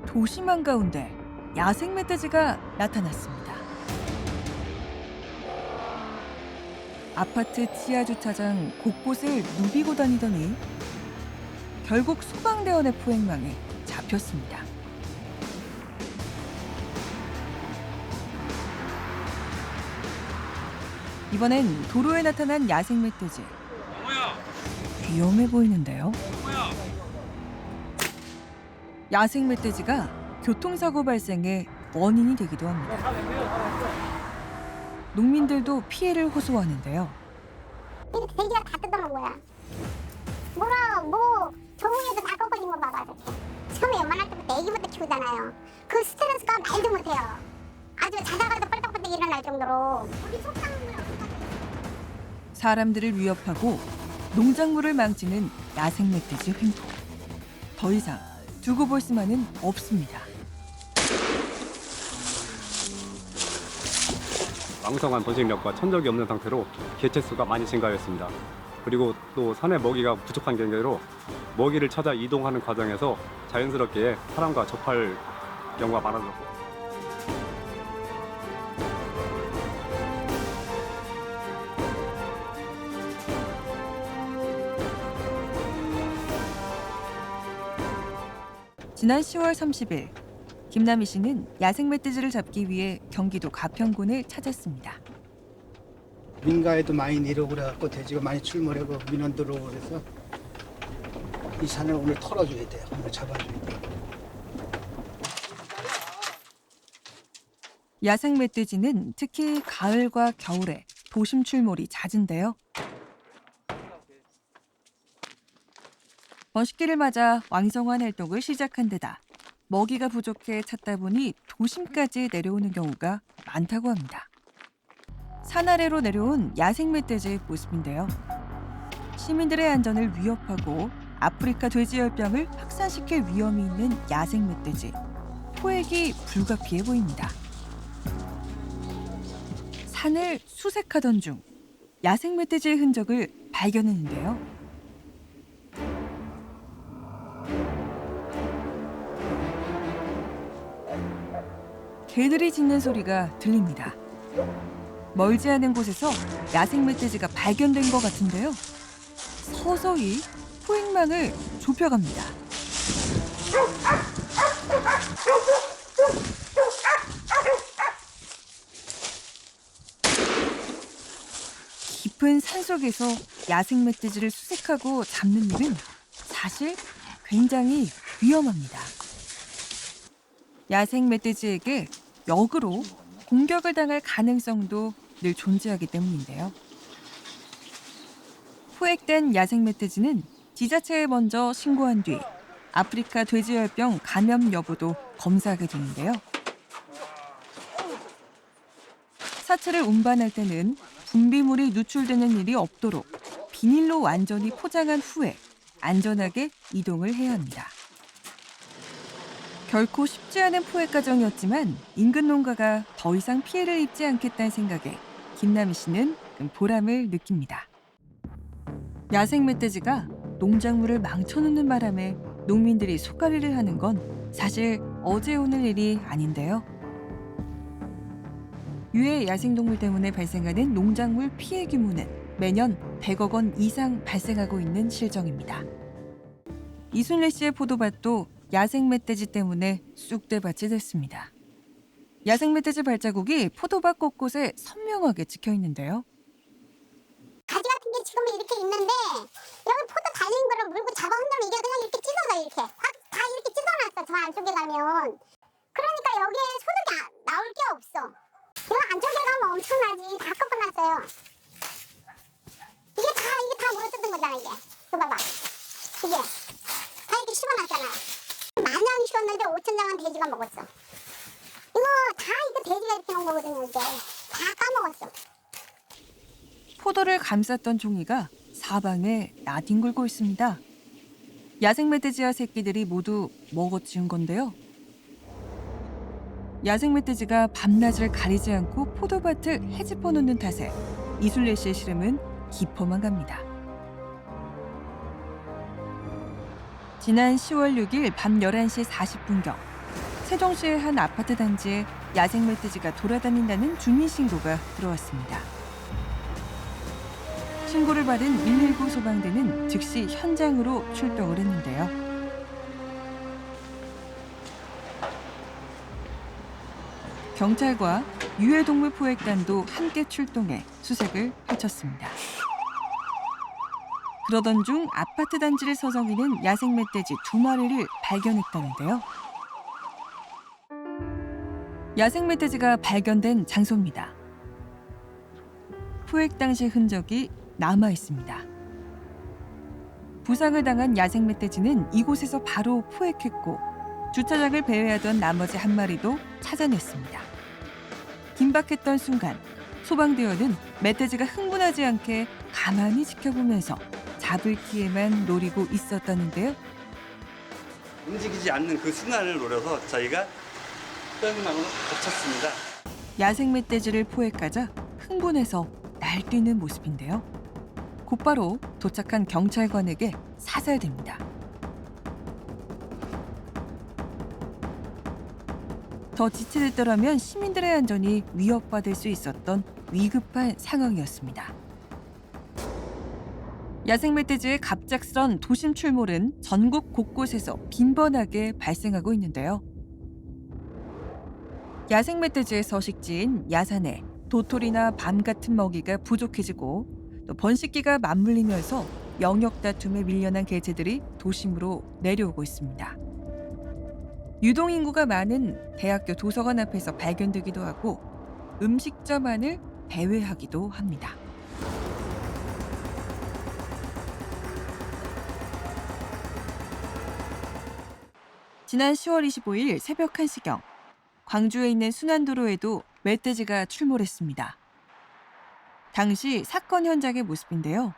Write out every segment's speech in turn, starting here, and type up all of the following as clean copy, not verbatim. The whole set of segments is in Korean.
도심 한가운데 야생 멧돼지가 나타났습니다. 아파트 지하 주차장 곳곳을 누비고 다니더니 결국 소방대원의 포획망에 잡혔습니다. 이번엔 도로에 나타난 야생 멧돼지. 위험해 보이는데요. 야생 멧돼지가 교통사고 발생의 원인이 되기도 합니다. 농민들도 피해를 호소하는데요. 이렇게 돼지가 다 뜯어먹은 거야. 저우에도 다 꺾어진 거 봐봐. 이렇게. 처음에 연말할 때부터 애기부터 키우잖아요. 그 스트레스가 말도 못해요. 아주 자다가도 뻘떡뻘떡 일어날 정도로. 우리 속상한 거야. 사람들을 위협하고 농작물을 망치는 야생 멧돼지 횡포. 더 이상 두고 볼 수만은 없습니다. 왕성한 번식력과 천적이 없는 상태로 개체수가 많이 증가했습니다. 그리고 또 산에 먹이가 부족한 경우로 먹이를 찾아 이동하는 과정에서 자연스럽게 사람과 접할 경우가 많아졌고, 지난 10월 30일 김남희 씨는 야생 멧돼지를 잡기 위해 경기도 가평군을 찾았습니다. 민가에도 많이 내려오고 그래갖고 돼지가 많이 출몰하고 민원 들어오고 그래서 이 산을 오늘 털어줘야 돼요. 오늘 잡아줘야 돼요. 야생 멧돼지는 특히 가을과 겨울에 도심 출몰이 잦은데요. 번식기를 맞아 왕성한 활동을 시작한 데다 먹이가 부족해 찾다 보니 도심까지 내려오는 경우가 많다고 합니다. 산 아래로 내려온 야생 멧돼지의 모습인데요. 시민들의 안전을 위협하고 아프리카 돼지열병을 확산시킬 위험이 있는 야생 멧돼지. 포획이 불가피해 보입니다. 산을 수색하던 중 야생 멧돼지의 흔적을 발견했는데요. 개들이 짖는 소리가 들립니다. 멀지 않은 곳에서 야생 멧돼지가 발견된 것 같은데요. 서서히 포획망을 좁혀갑니다. 깊은 산속에서 야생 멧돼지를 수색하고 잡는 일은 사실 굉장히 위험합니다. 야생 멧돼지에게 역으로 공격을 당할 가능성도 늘 존재하기 때문인데요. 포획된 야생 멧돼지는 지자체에 먼저 신고한 뒤 아프리카 돼지열병 감염 여부도 검사하게 되는데요. 사체를 운반할 때는 분비물이 누출되는 일이 없도록 비닐로 완전히 포장한 후에 안전하게 이동을 해야 합니다. 결코 쉽지 않은 포획 과정이었지만 인근 농가가 더 이상 피해를 입지 않겠다는 생각에 김남희 씨는 보람을 느낍니다. 야생 멧돼지가 농작물을 망쳐놓는 바람에 농민들이 속가리를 하는 건 사실 어제 오늘 일이 아닌데요. 유해 야생동물 때문에 발생하는 농작물 피해 규모는 매년 100억 원 이상 발생하고 있는 실정입니다. 이순례 씨의 포도밭도 야생 멧돼지 때문에 쑥대밭이 됐습니다. 야생 멧돼지 발자국이 포도밭 곳곳에 선명하게 찍혀 있는데요. 가지 같은 게 지금 이렇게 있는데 여기 포도 달린 거를 물고 잡아 흔들면 이게 그냥 이렇게 찢어져 이렇게 확 다 이렇게 찢어놨어. 저 안쪽에 가면 그러니까 여기에 소득이 나올 게 없어. 이거 안쪽에 가면 엄청나지. 다 꺾어놨어요. 이게 다 물어뜯은 거잖아 이게. 이거 봐봐. 이게 다 이렇게 씹어놨잖아. 마냥 씹었는데 5,000장은 돼지가 먹었어. 이거 돼지가 이렇게 놓은 거거든요 이게. 다 까먹었어. 포도를 감쌌던 종이가 사방에 나뒹굴고 있습니다. 야생 멧돼지와 새끼들이 모두 먹어치운 건데요. 야생 멧돼지가 밤낮을 가리지 않고 포도밭을 헤집어 놓는 탓에 이순례 씨의 시름은 깊어만 갑니다. 지난 10월 6일 밤 11시 40분경 세종시의 한 아파트 단지에 야생 멧돼지가 돌아다닌다는 주민 신고가 들어왔습니다. 신고를 받은 119 소방대는 즉시 현장으로 출동을 했는데요. 경찰과 유해동물 포획단도 함께 출동해 수색을 펼쳤습니다. 그러던 중 아파트 단지를 서성이는 야생 멧돼지 2마리를 발견했다는데요. 야생 멧돼지가 발견된 장소입니다. 포획 당시 흔적이 남아 있습니다. 부상을 당한 야생 멧돼지는 이곳에서 바로 포획했고 주차장을 배회하던 나머지 1마리도 찾아냈습니다. 긴박했던 순간 소방대원은 멧돼지가 흥분하지 않게 가만히 지켜보면서 잡을 기회만 노리고 있었다는데요. 움직이지 않는 그 순간을 노려서 저희가 뼈망으로 덮쳤습니다. 야생 멧돼지를 포획하자 흥분해서 날뛰는 모습인데요. 곧바로 도착한 경찰관에게 사살됩니다. 더 지체됐더라면 시민들의 안전이 위협받을 수 있었던 위급한 상황이었습니다. 야생 멧돼지의 갑작스런 도심 출몰은 전국 곳곳에서 빈번하게 발생하고 있는데요. 야생 멧돼지의 서식지인 야산에 도토리나 밤 같은 먹이가 부족해지고 또 번식기가 맞물리면서 영역 다툼에 밀려난 개체들이 도심으로 내려오고 있습니다. 유동 인구가 많은 대학교 도서관 앞에서 발견되기도 하고 음식점 안을 배회하기도 합니다. 지난 10월 25일 새벽 1시경 광주에 있는 순환도로에도 멧돼지가 출몰했습니다. 당시 사건 현장의 모습인데요.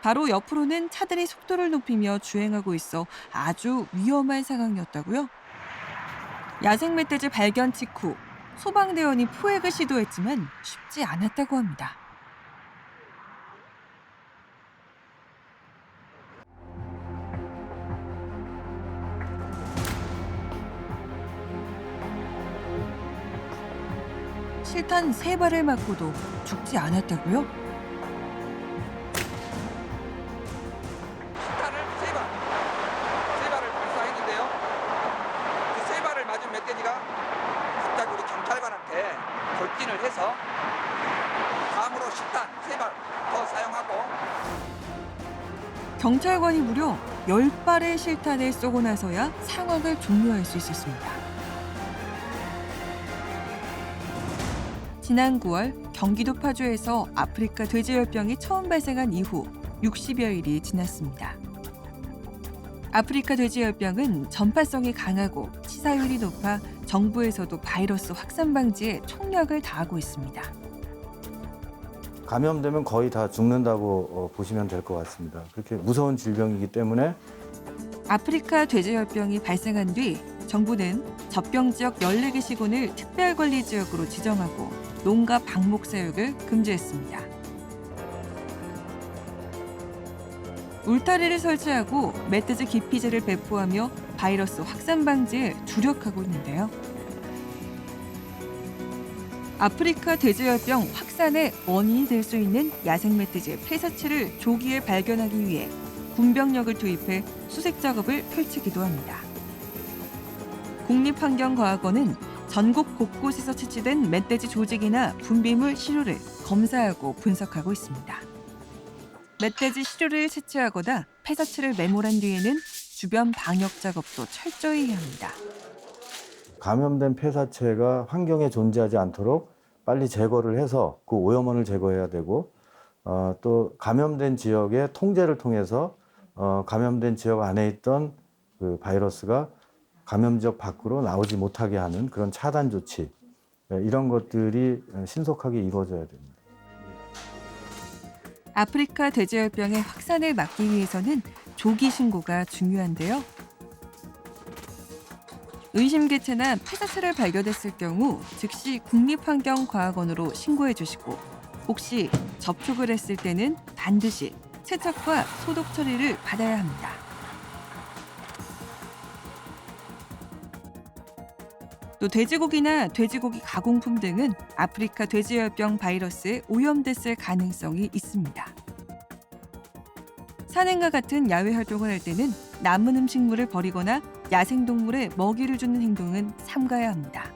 바로 옆으로는 차들이 속도를 높이며 주행하고 있어 아주 위험한 상황이었다고요. 야생 멧돼지 발견 직후 소방대원이 포획을 시도했지만 쉽지 않았다고 합니다. 실탄 3발을 맞고도 죽지 않았다고요? 실탄을 3발을 발사했는데요. 그 3발을 맞은 멧돼지가 갑자기 우리 경찰관한테 돌진을 해서 다음으로 실탄 3발 더 사용하고 경찰관이 무려 10발의 실탄을 쏘고 나서야 상황을 종료할 수 있었습니다. 지난 9월 경기도 파주에서 아프리카 돼지열병이 처음 발생한 이후 60여일이 지났습니다. 아프리카 돼지열병은 전파성이 강하고 치사율이 높아 정부에서도 바이러스 확산 방지에 총력을 다하고 있습니다. 감염되면 거의 다 죽는다고 보시면 될 것 같습니다. 그렇게 무서운 질병이기 때문에 아프리카 돼지열병이 발생한 뒤 정부는 젖병지역 14개 시군을 특별관리지역으로 지정하고 농가 방목 사육을 금지했습니다. 울타리를 설치하고 멧돼지 기피제를 배포하며 바이러스 확산 방지에 주력하고 있는데요. 아프리카 돼지열병 확산의 원인이 될 수 있는 야생 멧돼지의 폐사체를 조기에 발견하기 위해 군병력을 투입해 수색 작업을 펼치기도 합니다. 국립환경과학원은 전국 곳곳에서 채취된 멧돼지 조직이나 분비물 시료를 검사하고 분석하고 있습니다. 멧돼지 시료를 채취하거나 폐사체를 매몰한 뒤에는 주변 방역 작업도 철저히 해야 합니다. 감염된 폐사체가 환경에 존재하지 않도록 빨리 제거를 해서 그 오염원을 제거해야 되고 또 감염된 지역의 통제를 통해서 감염된 지역 안에 있던 그 바이러스가 감염 지역 밖으로 나오지 못하게 하는 그런 차단 조치 이런 것들이 신속하게 이루어져야 됩니다. 아프리카 돼지열병의 확산을 막기 위해서는 조기 신고가 중요한데요. 의심 개체나 폐사체를 발견했을 경우 즉시 국립환경과학원으로 신고해 주시고 혹시 접촉을 했을 때는 반드시 세척과 소독 처리를 받아야 합니다. 또 돼지고기나 돼지고기 가공품 등은 아프리카 돼지열병 바이러스에 오염됐을 가능성이 있습니다. 산행과 같은 야외 활동을 할 때는 남은 음식물을 버리거나 야생동물에 먹이를 주는 행동은 삼가야 합니다.